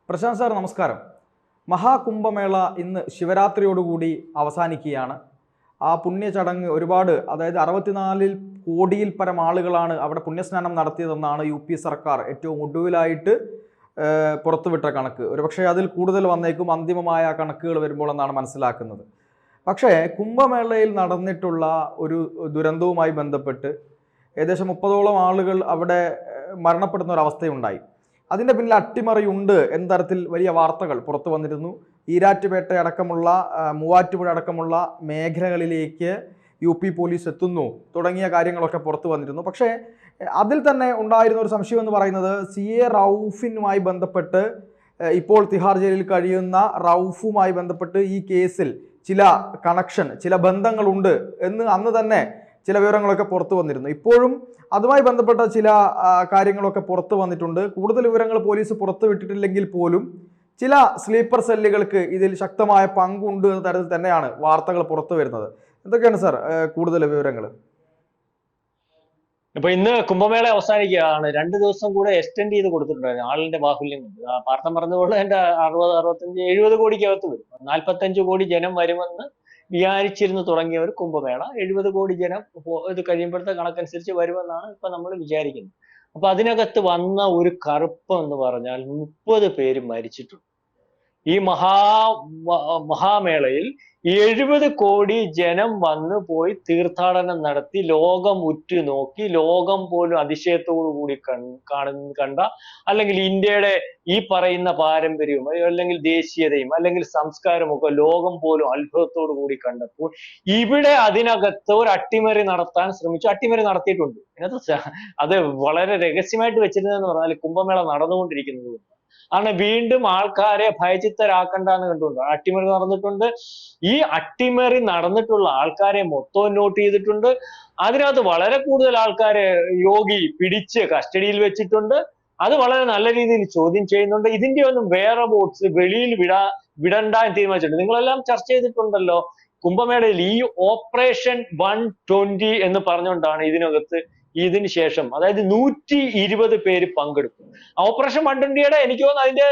Prashant sir നമസ്കാരം. മഹാകുംഭമേള ഇന്ന് ശിവരാത്രിയോടുകൂടി അവസാനിക്കുകയാണ്. ആ പുണ്യ ചടങ്ങ് ഒരുപാട്, അതായത് 64 കോടിയിൽ പരം ആളുകളാണ് അവിടെ പുണ്യസ്നാനം നടത്തിയതെന്നാണ് UP സർക്കാർ ഏറ്റവും ഒടുവിലായിട്ട് പുറത്തുവിട്ട കണക്ക്. ഒരുപക്ഷെ അതിൽ കൂടുതൽ വന്നേക്കും അന്തിമമായ കണക്കുകൾ വരുമ്പോൾ എന്നാണ് മനസ്സിലാക്കുന്നത്. പക്ഷേ കുംഭമേളയിൽ നടന്നിട്ടുള്ള ഒരു ദുരന്തവുമായി ബന്ധപ്പെട്ട് ഏകദേശം 30ഓളം ആളുകൾ അവിടെ മരണപ്പെടുന്ന ഒരവസ്ഥയുണ്ടായി. അതിൻ്റെ പിന്നിൽ അട്ടിമറിയുണ്ട് എന്ന തരത്തിൽ വലിയ വാർത്തകൾ പുറത്തു വന്നിരുന്നു. ഈരാറ്റുപേട്ട അടക്കമുള്ള മൂവാറ്റുപുഴ അടക്കമുള്ള മേഖലകളിലേക്ക് UP പോലീസ് എത്തുന്നു തുടങ്ങിയ കാര്യങ്ങളൊക്കെ പുറത്തു വന്നിരുന്നു. പക്ഷേ അതിൽ തന്നെ ഉണ്ടായിരുന്ന ഒരു സംശയം എന്ന് പറയുന്നത് CA റൌഫിനുമായി ബന്ധപ്പെട്ട് ഇപ്പോൾ തിഹാർ ജയിലിൽ കഴിയുന്ന റൌഫുമായി ബന്ധപ്പെട്ട് ഈ കേസിൽ ചില കണക്ഷൻ, ചില ബന്ധങ്ങളുണ്ട് എന്ന് അന്ന് തന്നെ ചില വിവരങ്ങളൊക്കെ പുറത്തു വന്നിരുന്നു. ഇപ്പോഴും അതുമായി ബന്ധപ്പെട്ട ചില കാര്യങ്ങളൊക്കെ പുറത്തു വന്നിട്ടുണ്ട്. കൂടുതൽ വിവരങ്ങൾ പോലീസ് പുറത്തു വിട്ടിട്ടില്ലെങ്കിൽ പോലും ചില സ്ലീപ്പർ സെല്ലുകൾക്ക് ഇതിൽ ശക്തമായ പങ്കുണ്ട് എന്ന തരത്തിൽ തന്നെയാണ് വാർത്തകൾ പുറത്തു വരുന്നത്. എന്തൊക്കെയാണ് സാർ കൂടുതൽ വിവരങ്ങൾ? ഇപ്പൊ ഇന്ന് കുംഭമേള അവസാനിക്കുകയാണ്. 2 ദിവസം കൂടെ എക്സ്റ്റെൻഡ് ചെയ്ത് കൊടുത്തിട്ടുണ്ടായിരുന്നു ആളിന്റെ ബാഹുല്യം കൊണ്ട്. പാർത്ഥം പറഞ്ഞതുപോലെ എന്റെ 60, 65, 70 കോടിക്കകത്ത് വരും. 45 കോടി ജനം വരുമെന്ന് വിചാരിച്ചിരുന്നു തുടങ്ങിയ ഒരു കുംഭമേള 70 കോടി ജനം ഇത് കഴിയുമ്പോഴത്തെ കണക്കനുസരിച്ച് വരുമെന്നാണ് ഇപ്പൊ നമ്മൾ വിചാരിക്കുന്നത്. അപ്പൊ അതിനകത്ത് വന്ന ഒരു കറുപ്പം എന്ന് പറഞ്ഞാൽ 30 പേര് മരിച്ചിട്ടുണ്ട്. ഈ മഹാമേളയിൽ 70 കോടി ജനം വന്നു പോയി തീർത്ഥാടനം നടത്തി ലോകം ഉറ്റുനോക്കി, ലോകം പോലും അതിശയത്തോടു കൂടി കണ്ട, അല്ലെങ്കിൽ ഇന്ത്യയുടെ ഈ പറയുന്ന പാരമ്പര്യവും അല്ലെങ്കിൽ ദേശീയതയും അല്ലെങ്കിൽ സംസ്കാരവും ഒക്കെ ലോകം പോലും അത്ഭുതത്തോടു കൂടി കണ്ടപ്പോൾ ഇവിടെ അതിനകത്ത് ഒരു അട്ടിമറി നടത്താൻ ശ്രമിച്ചു. അട്ടിമറി നടത്തിയിട്ടുണ്ട്. അതിനകത്ത് അത് വളരെ രഹസ്യമായിട്ട് വെച്ചിരുന്നതെന്ന് പറഞ്ഞാൽ കുംഭമേള നടന്നുകൊണ്ടിരിക്കുന്നത് ആണ്. വീണ്ടും ആൾക്കാരെ ഭയചിത്തരാക്കണ്ട എന്ന് കണ്ടുകൊണ്ട് അട്ടിമറി നടന്നിട്ടുണ്ട്. ഈ അട്ടിമറി നടന്നിട്ടുള്ള ആൾക്കാരെ മൊത്തം നോട്ട് ചെയ്തിട്ടുണ്ട്. അതിനകത്ത് വളരെ കൂടുതൽ ആൾക്കാരെ യോഗി പിടിച്ച് കസ്റ്റഡിയിൽ വെച്ചിട്ടുണ്ട്. അത് വളരെ നല്ല രീതിയിൽ ചോദ്യം ചെയ്യുന്നുണ്ട്. ഇതിന്റെ ഒന്നും വേറെ ബോട്ട്സ് വെളിയിൽ വിടണ്ട എന്ന് തീരുമാനിച്ചിട്ടുണ്ട്. നിങ്ങളെല്ലാം ചർച്ച ചെയ്തിട്ടുണ്ടല്ലോ കുംഭമേളയിൽ ഈ ഓപ്പറേഷൻ 120 എന്ന് പറഞ്ഞുകൊണ്ടാണ് ഇതിന് ശേഷം അതായത് 120 പേര് പങ്കെടുക്കും. ഓപ്പറേഷൻ 120യുടെ എനിക്ക് തോന്നുന്നു അതിന്റെ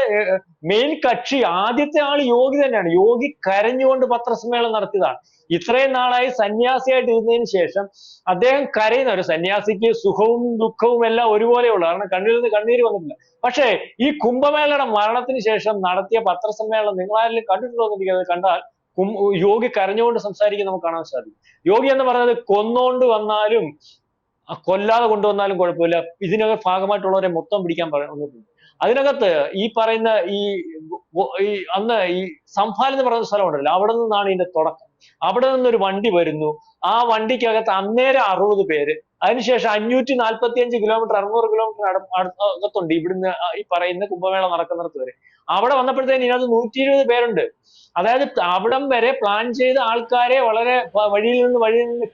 മെയിൻ കക്ഷി ആദ്യത്തെ ആൾ യോഗി തന്നെയാണ്. യോഗി കരഞ്ഞുകൊണ്ട് പത്രസമ്മേളനം നടത്തിയതാണ്. ഇത്രയും നാളായി സന്യാസിയായിട്ട് ഇരുന്നതിന് ശേഷം അദ്ദേഹം കരയുന്ന ഒരു സന്യാസിക്ക് സുഖവും ദുഃഖവും എല്ലാം ഒരുപോലെയുള്ള, കാരണം കണ്ണിൽ നിന്ന് കണ്ണീര് വന്നിട്ടില്ല. പക്ഷേ ഈ കുംഭമേളയുടെ മരണത്തിന് ശേഷം നടത്തിയ പത്രസമ്മേളനം നിങ്ങളാരെങ്കിലും കണ്ടിട്ടുണ്ടോ എന്ന് എനിക്കത് കണ്ടാൽ യോഗി കരഞ്ഞുകൊണ്ട് സംസാരിക്കാൻ നമുക്ക് കാണാൻ സാധിക്കും. യോഗി എന്ന് പറയുന്നത് കൊന്നുകൊണ്ട് വന്നാലും കൊല്ലാതെ കൊണ്ടുവന്നാലും കുഴപ്പമില്ല, ഇതിനകത്ത് ഭാഗമായിട്ടുള്ളവരെ മൊത്തം പിടിക്കാൻ വന്നിട്ടുണ്ട്. അതിനകത്ത് ഈ പറയുന്ന ഈ അന്ന് ഈ സംഭാൽ എന്ന് പറയുന്ന സ്ഥലമുണ്ടല്ലോ, അവിടെ നിന്നാണ് ഇതിന്റെ തുടക്കം. അവിടെ നിന്നൊരു വണ്ടി വരുന്നു. ആ വണ്ടിക്കകത്ത് അന്നേരം 60 പേര്, അതിനുശേഷം 545 കിലോമീറ്റർ 600 കിലോമീറ്റർ അകത്തുണ്ട് ഇവിടുന്ന് ഈ പറയുന്ന കുംഭമേള നടക്കുന്നിടത്ത് വരെ. അവിടെ വന്നപ്പോഴത്തേന് ഇതിനകത്ത് 120 പേരുണ്ട്. അതായത് അവിടം വരെ പ്ലാൻ ചെയ്ത ആൾക്കാരെ വളരെ വഴിയിൽ നിന്ന്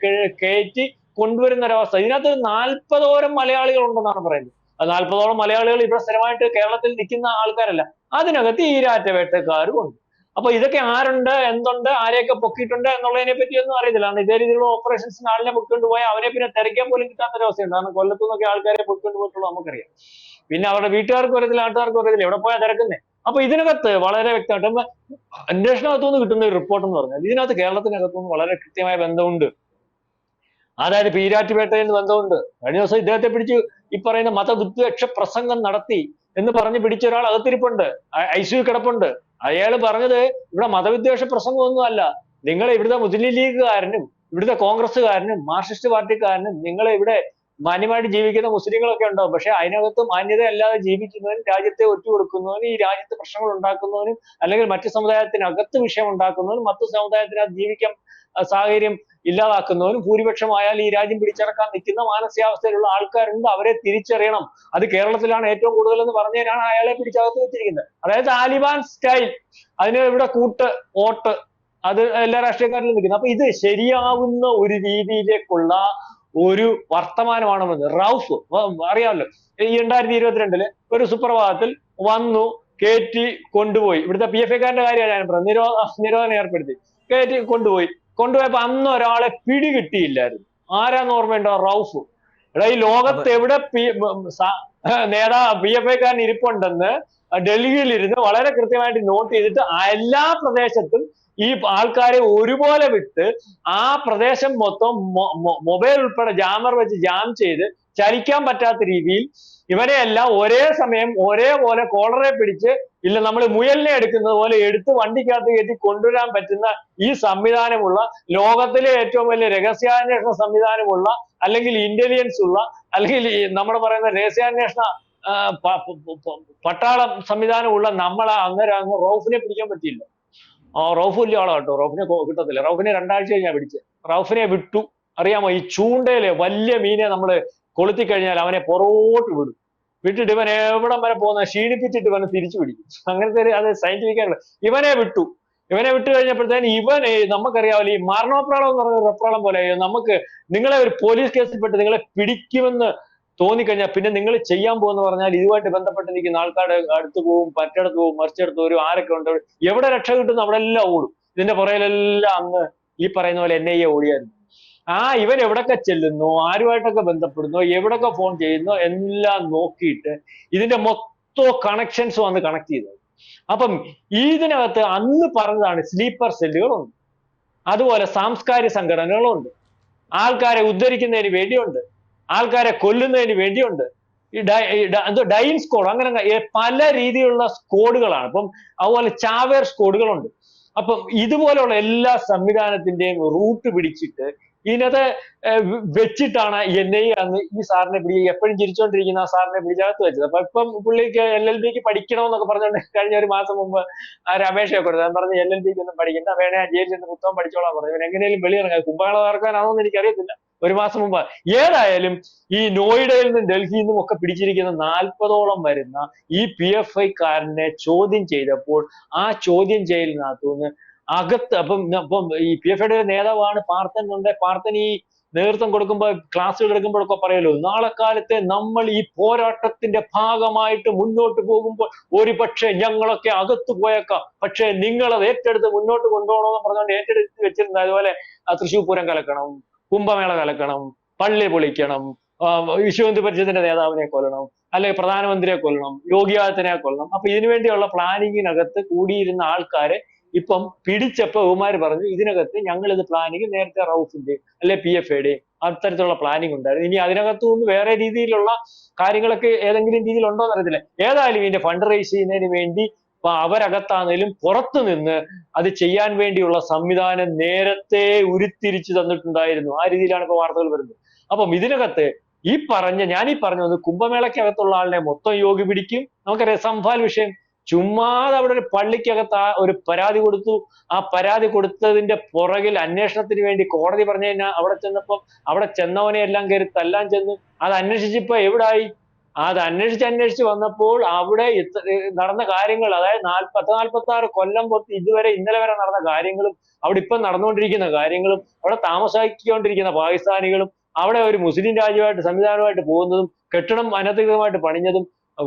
കയറ്റി കൊണ്ടുവരുന്ന ഒരവസ്ഥ. ഇതിനകത്ത് 40ഓളം മലയാളികൾ ഉണ്ടെന്നാണ് പറയുന്നത്. 40ഓളം മലയാളികൾ ഇവിടെ സ്ഥിരമായിട്ട് കേരളത്തിൽ നിൽക്കുന്ന ആൾക്കാരല്ല. അതിനകത്ത് ഈരാറ്റുപേട്ടക്കാരും ഉണ്ട്. അപ്പൊ ഇതൊക്കെ ആരുണ്ട്, എന്തുണ്ട്, ആരെയൊക്കെ പൊക്കിയിട്ടുണ്ട് എന്നുള്ളതിനെ പറ്റിയൊന്നും അറിയത്തില്ല. കാരണം ഇതേ രീതിയിലുള്ള ഓപ്പറേഷൻസിന് ആളിനെ പൊക്കിക്കൊണ്ട് പോയാൽ അവനെ പിന്നെ തിരക്കാൻ പോലും കിട്ടാത്തൊരവസ്ഥയുണ്ട്. കാരണം കൊല്ലത്തു നിന്നൊക്കെ ആൾക്കാരെ പൊക്കിക്കൊണ്ട് പോയിട്ടുള്ളത് നമുക്കറിയാം. പിന്നെ അവരുടെ വീട്ടുകാർക്ക് വരത്തില്ല, നാട്ടുകാർക്ക് വരത്തില്ല, എവിടെ പോയാൽ തിരക്കുന്നേ. അപ്പൊ ഇതിനകത്ത് വളരെ വ്യക്തമായിട്ട് അന്വേഷണത്തുനിന്ന് കിട്ടുന്ന ഒരു റിപ്പോർട്ട് എന്ന് പറഞ്ഞാൽ ഇതിനകത്ത് കേരളത്തിനകത്തുനിന്ന് വളരെ കൃത്യമായ ബന്ധമുണ്ട്. അതായത് ഈരാറ്റുപേട്ടയിൽ നിന്ന് ബന്ധമുണ്ട്. കഴിഞ്ഞ ദിവസം ഇദ്ദേഹത്തെ പിടിച്ച് ഈ പറയുന്ന മതവിദ്വേഷ പ്രസംഗം നടത്തി എന്ന് പറഞ്ഞ് പിടിച്ച ഒരാൾ അകത്തിരിപ്പുണ്ട്, ICU കിടപ്പുണ്ട്. അയാൾ പറഞ്ഞത് ഇവിടെ മതവിദ്വേഷ പ്രസംഗമൊന്നും അല്ല, നിങ്ങൾ ഇവിടുത്തെ മുസ്ലിം ലീഗുകാരനും ഇവിടുത്തെ കോൺഗ്രസ്സുകാരനും മാർക്സിസ്റ്റ് പാർട്ടിക്കാരനും നിങ്ങൾ ഇവിടെ മാന്യമായിട്ട് ജീവിക്കുന്ന മുസ്ലിങ്ങളൊക്കെ ഉണ്ടാവും. പക്ഷെ അതിനകത്ത് മാന്യത അല്ലാതെ ജീവിക്കുന്നവനും രാജ്യത്തെ ഒറ്റുകൊടുക്കുന്നവനും ഈ രാജ്യത്ത് പ്രശ്നങ്ങൾ ഉണ്ടാക്കുന്നവനും അല്ലെങ്കിൽ മറ്റു സമുദായത്തിനകത്ത് വിഷയം ഉണ്ടാക്കുന്നവനും മറ്റു സമുദായത്തിനകത്ത് ജീവിക്കാൻ സാഹചര്യം ഇല്ലാതാക്കുന്നവനും ഭൂരിപക്ഷമായാൽ ഈ രാജ്യം പിടിച്ചടക്കാൻ നിൽക്കുന്ന മാനസികാവസ്ഥയിലുള്ള ആൾക്കാരുണ്ട്. അവരെ തിരിച്ചറിയണം. അത് കേരളത്തിലാണ് ഏറ്റവും കൂടുതൽ എന്ന് പറഞ്ഞതിനാണ് അയാളെ പിടിച്ചകത്ത് വെച്ചിരിക്കുന്നത്. അതായത് താലിബാൻ സ്റ്റൈൽ. അതിന് ഇവിടെ കൂട്ട് വോട്ട് അത് എല്ലാ രാഷ്ട്രീയക്കാരിലും നിൽക്കുന്നത്. അപ്പൊ ഇത് ശരിയാവുന്ന ഒരു രീതിയിലേക്കുള്ള ഒരു വർത്തമാനമാണ് വന്നത്. റൌഫ് അറിയാമല്ലോ, ഈ 2022 ഒരു സുപ്രഭാതത്തിൽ വന്നു കയറ്റി കൊണ്ടുപോയി. ഇവിടുത്തെ PFIക്കാരന്റെ കാര്യമാണ് ഞാൻ പറഞ്ഞത്. നിരോധനം ഏർപ്പെടുത്തി കയറ്റി കൊണ്ടുപോയപ്പോ അന്ന് ഒരാളെ പിടികിട്ടിയില്ലായിരുന്നു. ആരാന്ന് ഓർമ്മയുണ്ടോ? റൌഫ്. എടാ, ഈ ലോകത്ത് എവിടെ PFIക്കാരൻ ഇരിപ്പുണ്ടെന്ന് ഡൽഹിയിലിരുന്ന് വളരെ കൃത്യമായിട്ട് നോട്ട് ചെയ്തിട്ട് എല്ലാ പ്രദേശത്തും ഈ ആൾക്കാരെ ഒരുപോലെ വിട്ട് ആ പ്രദേശം മൊത്തം മൊബൈൽ ഉൾപ്പെടെ ജാമർ വെച്ച് ജാം ചെയ്ത് ചലിക്കാൻ പറ്റാത്ത രീതിയിൽ ഇവരെയെല്ലാം ഒരേ സമയം ഒരേപോലെ കോളറെ പിടിച്ച് ഇല്ല നമ്മൾ മുയലിനെ എടുക്കുന്നത് പോലെ എടുത്ത് വണ്ടിക്കകത്ത് കയറ്റി കൊണ്ടുവരാൻ പറ്റുന്ന ഈ സംവിധാനമുള്ള ലോകത്തിലെ ഏറ്റവും വലിയ രഹസ്യാന്വേഷണ സംവിധാനമുള്ള അല്ലെങ്കിൽ ഇന്റലിജൻസ് ഉള്ള അല്ലെങ്കിൽ നമ്മുടെ പറയുന്ന രഹസ്യാന്വേഷണ പട്ടാളം സംവിധാനമുള്ള നമ്മളെ അങ്ങ് റൌഫിനെ പിടിക്കാൻ പറ്റിയില്ല. റൌഫ് വലിയ ആളാ കേട്ടോ, റൌഫിനെ കിട്ടത്തില്ല. റൌഫിനെ 2 ആഴ്ച കഴിഞ്ഞാൽ പിടിച്ചത്. റൌഫിനെ വിട്ടു. അറിയാമോ, ഈ ചൂണ്ടയില് വലിയ മീനെ നമ്മള് കൊളുത്തി കഴിഞ്ഞാൽ അവനെ പുറകോട്ട് വിടും. വിട്ടിട്ട് ഇവൻ എവിടം വരെ പോകുന്ന ക്ഷീണിപ്പിച്ചിട്ട് ഇവനെ തിരിച്ചു പിടിക്കും. അങ്ങനത്തെ അത് സയന്റിഫിക് ആയിട്ടുള്ള. ഇവനെ വിട്ടു കഴിഞ്ഞപ്പോഴത്തേന് ഇവന് നമുക്കറിയാമല്ലോ, ഈ മരണോപ്രാളം എന്ന് പറഞ്ഞ വെപ്രാളം പോലെ നമുക്ക് നിങ്ങളെ ഒരു പോലീസ് കേസിൽപ്പെട്ട് നിങ്ങളെ പിടിക്കുമെന്ന് തോന്നിക്കഴിഞ്ഞാൽ പിന്നെ നിങ്ങൾ ചെയ്യാൻ പോകുന്ന പറഞ്ഞാൽ ഇതുമായിട്ട് ബന്ധപ്പെട്ട് നിൽക്കുന്ന ആൾക്കാരുടെ അടുത്ത് പോവും, മറ്റിടത്ത് പോവും, മറിച്ചെടുത്ത് വരും, ആരൊക്കെ ഉണ്ട്, എവിടെ രക്ഷ കിട്ടുന്നു അവിടെ എല്ലാം ഓടും. ഇതിന്റെ പുറകിലെല്ലാം അങ്ങ് ഈ പറയുന്ന പോലെ NIA ഓടിയായിരുന്നു. ഇവൻ എവിടൊക്കെ ചെല്ലുന്നു, ആരുമായിട്ടൊക്കെ ബന്ധപ്പെടുന്നു, എവിടൊക്കെ ഫോൺ ചെയ്യുന്നു എല്ലാം നോക്കിയിട്ട് ഇതിന്റെ മൊത്തം കണക്ഷൻസ് വന്ന് കണക്ട് ചെയ്തത്. അപ്പം ഇതിനകത്ത് അന്ന് പറഞ്ഞതാണ് സ്ലീപ്പർ സെല്ലുകളുണ്ട്, അതുപോലെ സാംസ്കാരിക സംഘടനകളുണ്ട്, ആൾക്കാരെ ഉദ്ധരിക്കുന്നതിന് വേണ്ടിയുണ്ട്, ആൾക്കാരെ കൊല്ലുന്നതിന് വേണ്ടിയുണ്ട്, ഡൈൻ സ്ക്വാഡ്, അങ്ങനെ പല രീതിയിലുള്ള സ്ക്വാഡുകളാണ്. അപ്പം അതുപോലെ ചാവേർ സ്ക്വാഡുകളുണ്ട്. അപ്പം ഇതുപോലെയുള്ള എല്ലാ സംവിധാനത്തിന്റെയും റൂട്ട് പിടിച്ചിട്ട് ഇതിനകത്ത് വെച്ചിട്ടാണ് NIA അന്ന് ഈ സാറിനെ എപ്പോഴും ചിരിച്ചോണ്ടിരിക്കുന്ന ആ സാറിനെ പിടിച്ചകത്ത് വെച്ചത്. അപ്പൊ ഇപ്പം പുള്ളിക്ക് LLBക്ക് പഠിക്കണമെന്നൊക്കെ പറഞ്ഞുകൊണ്ട് കഴിഞ്ഞ ഒരു മാസം മുമ്പ് അപേക്ഷയൊക്കെ കൊടുത്തു. ഞാൻ പറഞ്ഞു LLBക്ക് ഒന്നും പഠിക്കണ്ട, വേണേ ജയിലിൽ നിന്ന് പുസ്തകം പഠിച്ചോളാൻ പറഞ്ഞു. ഇവൻ എങ്ങനെയും വെളിയിറങ്ങാം, കുംഭമേള നടക്കാനാണോന്ന് എനിക്കറിയത്തില്ല. ഒരു മാസം മുമ്പ് ഏതായാലും ഈ നോയിഡയിൽ നിന്നും ഡൽഹിയിൽ നിന്നും ഒക്കെ പിടിച്ചിരിക്കുന്ന 40ഓളം വരുന്ന ഈ PFI കാരനെ ചോദ്യം ചെയ്തപ്പോൾ ആ ചോദ്യം ചെയ്യലിനകത്തുനിന്ന് അകത്ത് അപ്പം ഈ PFIയുടെ നേതാവാണ് പാർത്ഥൻ. പാർത്ഥൻ ഈ നേതൃത്വം കൊടുക്കുമ്പോൾ ക്ലാസ്സുകൾ എടുക്കുമ്പോഴൊക്കെ പറയുമല്ലോ, നാളെ കാലത്തെ നമ്മൾ ഈ പോരാട്ടത്തിന്റെ ഭാഗമായിട്ട് മുന്നോട്ട് പോകുമ്പോൾ ഒരു പക്ഷേ ഞങ്ങളൊക്കെ അകത്ത് പോയേക്കാം, പക്ഷേ നിങ്ങളത് ഏറ്റെടുത്ത് മുന്നോട്ട് കൊണ്ടുപോകണമെന്ന് പറഞ്ഞുകൊണ്ട് ഏറ്റെടുത്ത് വെച്ചിരുന്നത്. അതുപോലെ തൃശ്ശൂർ പൂരം കലക്കണം, കുംഭമേള കലക്കണം, പള്ളി പൊളിക്കണം, വിശ്വഹിന്ദു പരിഷത്തിന്റെ നേതാവിനെ കൊല്ലണം, അല്ലെങ്കിൽ പ്രധാനമന്ത്രിയെ കൊല്ലണം, യോഗി ആദിത്യനെ കൊല്ലണം. അപ്പൊ ഇതിനു വേണ്ടിയുള്ള പ്ലാനിങ്ങിനകത്ത് കൂടിയിരുന്ന ആൾക്കാരെ ഇപ്പം പിടിച്ചപ്പോ ഇവന്മാര് പറഞ്ഞു ഇതിനകത്ത് ഞങ്ങൾ ഇത് പ്ലാനിങ് നേരത്തെ റൌഫിന്റെ അല്ലെ PFIയുടെ അത്തരത്തിലുള്ള പ്ലാനിങ് ഉണ്ടായിരുന്നു. ഇനി അതിനകത്തു നിന്ന് വേറെ രീതിയിലുള്ള കാര്യങ്ങളൊക്കെ ഏതെങ്കിലും രീതിയിൽ ഉണ്ടോ എന്ന് അറിയത്തില്ല. ഏതായാലും ഇതിന്റെ ഫണ്ട് റൈസ് ചെയ്യുന്നതിന് വേണ്ടി അവരകത്താണെങ്കിലും പുറത്തു നിന്ന് അത് ചെയ്യാൻ വേണ്ടിയുള്ള സംവിധാനം നേരത്തെ ഉരുത്തിരിച്ചു തന്നിട്ടുണ്ടായിരുന്നു. ആ രീതിയിലാണ് ഇപ്പൊ വാർത്തകൾ വരുന്നത്. അപ്പം ഇതിനകത്ത് ഞാൻ ഈ പറഞ്ഞത് കുംഭമേളയ്ക്കകത്തുള്ള ആളിനെ മൊത്തം യോഗി പിടിക്കും. നമുക്കറിയാം സംഭാൽ വിഷയം, ചുമ്മാതെ അവിടെ ഒരു പള്ളിക്കകത്ത് ഒരു പരാതി കൊടുത്തു. ആ പരാതി കൊടുത്തതിന്റെ പുറകിൽ അന്വേഷണത്തിന് വേണ്ടി കോടതി പറഞ്ഞു കഴിഞ്ഞാൽ അവിടെ ചെന്നപ്പം അവിടെ ചെന്നവനെ എല്ലാം കയറി തല്ലാൻ ചെന്നു. അത് അന്വേഷിച്ചപ്പോ എവിടായി? അത് അന്വേഷിച്ച് വന്നപ്പോൾ അവിടെ നടന്ന കാര്യങ്ങൾ, അതായത് 46 കൊല്ലം പൊത്ത് ഇന്നലെ വരെ നടന്ന കാര്യങ്ങളും അവിടെ ഇപ്പം നടന്നുകൊണ്ടിരിക്കുന്ന കാര്യങ്ങളും അവിടെ താമസിക്കൊണ്ടിരിക്കുന്ന പാകിസ്ഥാനികളും അവിടെ ഒരു മുസ്ലിം രാജ്യമായിട്ട് സംവിധാനമായിട്ട് പോകുന്നതും കെട്ടിടം അനധികൃതമായിട്ട് പണിഞ്ഞതും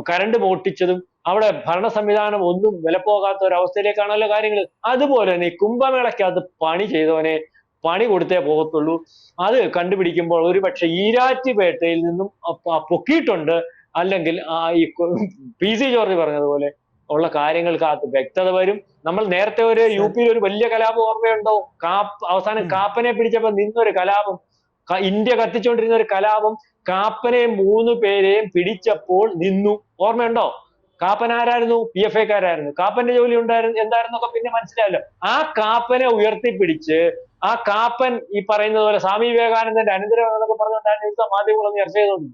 കരണ്ട് മോട്ടിച്ചതും അവിടെ ഭരണ സംവിധാനം ഒന്നും വിലപ്പോകാത്ത ഒരു അവസ്ഥയിലേക്കാണല്ലോ കാര്യങ്ങൾ. അതുപോലെ തന്നെ ഈ കുംഭമേളയ്ക്കകത്ത് പണി ചെയ്തവനെ പണി കൊടുത്തേ പോകത്തുള്ളൂ. അത് കണ്ടുപിടിക്കുമ്പോൾ ഒരു പക്ഷെ ഈരാറ്റുപേട്ടയിൽ നിന്നും പൊക്കിയിട്ടുണ്ട്, അല്ലെങ്കിൽ ഈ PC ജോർജ് പറഞ്ഞതുപോലെ ഉള്ള കാര്യങ്ങൾക്കകത്ത് വ്യക്തത വരും. നമ്മൾ നേരത്തെ ഒരു UP ഒരു വലിയ കലാപം ഓർമ്മയുണ്ടോ? അവസാനം കാപ്പനെ പിടിച്ചപ്പോ നിന്നൊരു കലാപം, ഇന്ത്യ കത്തിച്ചുകൊണ്ടിരുന്ന ഒരു കലാപം, കാപ്പനെയും 3 പേരെയും പിടിച്ചപ്പോൾ നിന്നു. ഓർമ്മയുണ്ടോ? കാപ്പൻ ആരായിരുന്നു? PFIക്കാരായിരുന്നു. കാപ്പന്റെ ജോലി എന്തായിരുന്നൊക്കെ പിന്നെ മനസ്സിലായല്ലോ. ആ കാപ്പനെ ഉയർത്തിപ്പിടിച്ച് ആ കാപ്പൻ ഈ പറയുന്നത് പോലെ സ്വാമി വിവേകാനന്ദന്റെ അനന്തരം എന്നൊക്കെ പറഞ്ഞുകൊണ്ടാണ് മാധ്യമങ്ങളൊന്നും ചർച്ച ചെയ്തോണ്ട്.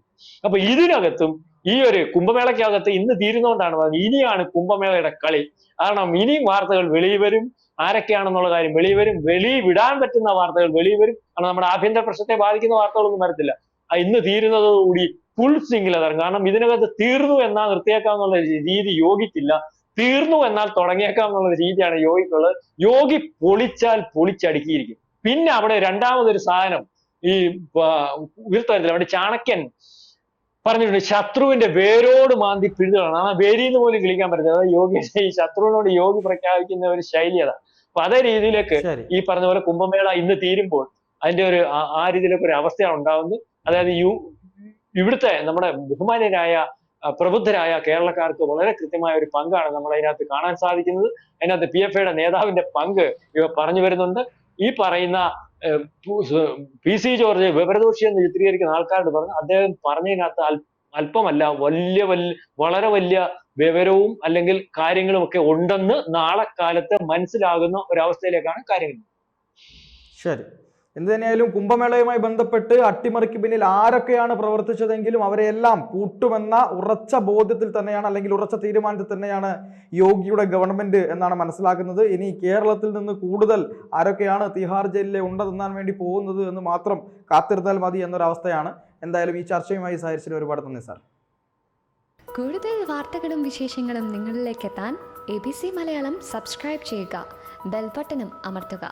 അപ്പൊ ഇതിനകത്തും ഈ ഒരു കുംഭമേളയ്ക്കകത്ത് ഇന്ന് തീരുന്നതുകൊണ്ടാണ് പറഞ്ഞത് ഇനിയാണ് കുംഭമേളയുടെ കളി. കാരണം ഇനിയും വാർത്തകൾ വെളിയിൽ വരും, ആരൊക്കെയാണെന്നുള്ള കാര്യം വെളിയിൽ വരും, വിടാൻ പറ്റുന്ന വാർത്തകൾ വെളിയിൽ വരും. കാരണം നമ്മുടെ ആഭ്യന്തര പ്രശ്നത്തെ ബാധിക്കുന്ന വാർത്തകളൊന്നും വരത്തില്ല. ഇന്ന് തീരുന്നതോടുകൂടി ഫുൾ സ്വിംഗിൽ ഇറങ്ങും. കാരണം ഇതിനകത്ത് തീർന്നു എന്നാൽ നിർത്തിയേക്കാം എന്നുള്ള രീതി യോഗിക്കില്ല, തീർന്നു എന്നാൽ തുടങ്ങിയേക്കാം എന്നുള്ള രീതിയാണ് യോഗിക്കുള്ളത്. യോഗി പൊളിച്ചാൽ പൊളിച്ചടുക്കിയിരിക്കും. പിന്നെ അവിടെ രണ്ടാമതൊരു സാധനം ഈ ഉയർത്തരത്തില്ല, അവിടെ ചാണക്യൻ പറഞ്ഞിട്ടുണ്ട്, ശത്രുവിന്റെ വേരോട് മാന്തി പിഴുതാണ്. ആ വേരിന്ന് പോലും കിളിക്കാൻ പറ്റില്ല. അതായത് യോഗി ഈ ശത്രുവിനോട് യോഗി പ്രഖ്യാപിക്കുന്ന ഒരു ശൈലി അതാണ്. അപ്പൊ അതേ രീതിയിലേക്ക് ഈ പറഞ്ഞ പോലെ കുംഭമേള ഇന്ന് തീരുമ്പോൾ അതിന്റെ ഒരു ആ രീതിയിലൊക്കെ ഒരു അവസ്ഥയാണ് ഉണ്ടാവുന്നത്. അതായത് ഇവിടുത്തെ നമ്മുടെ ബഹുമാന്യരായ പ്രബുദ്ധരായ കേരളക്കാർക്ക് വളരെ കൃത്യമായ ഒരു പങ്കാണ് നമ്മൾ അതിനകത്ത് കാണാൻ സാധിക്കുന്നത്. അതിനകത്ത് PFIയുടെ നേതാവിന്റെ പങ്ക് ഇവ പറഞ്ഞു വരുന്നുണ്ട്. ഈ പറയുന്ന PC ജോർജ് വിവരദോഷി എന്ന് ചിത്രീകരിക്കുന്ന ആൾക്കാരോട് പറഞ്ഞു, അദ്ദേഹം പറഞ്ഞതിനകത്ത് അല്പമല്ല വളരെ വലിയ വിവരവും അല്ലെങ്കിൽ കാര്യങ്ങളും ഒക്കെ ഉണ്ടെന്ന് നാളെ കാലത്ത് മനസ്സിലാകുന്ന ഒരവസ്ഥയിലേക്കാണ് കാര്യങ്ങൾ. ശരി, എന്ത് തന്നെയായാലും കുംഭമേളയുമായി ബന്ധപ്പെട്ട് അട്ടിമറിക്ക് പിന്നിൽ ആരൊക്കെയാണ് പ്രവർത്തിച്ചതെങ്കിലും അവരെയെല്ലാം പൂട്ടുമെന്ന ഉറച്ച ബോധ്യത്തിൽ തന്നെയാണ്, അല്ലെങ്കിൽ ഉറച്ച തീരുമാനത്തിൽ തന്നെയാണ് യോഗിയുടെ ഗവൺമെന്റ് എന്നാണ് മനസ്സിലാക്കുന്നത്. ഇനി കേരളത്തിൽ നിന്ന് കൂടുതൽ ആരൊക്കെയാണ് തിഹാർ ജയിലിലെ ഉണ്ട തിന്നാൻ വേണ്ടി പോകുന്നത് എന്ന് മാത്രം കാത്തിരുന്നാൽ മതി എന്നൊരവസ്ഥയാണ്. എന്തായാലും ഈ ചർച്ചയുമായി സഹകരിച്ചതിന് ഒരുപാട് നന്ദി സാർ. കൂടുതൽ വാർത്തകളും വിശേഷങ്ങളും നിങ്ങളിലേക്ക് എത്താൻ ABC മലയാളം സബ്സ്ക്രൈബ് ചെയ്യുക, ബെൽ ബട്ടണും അമർത്തുക.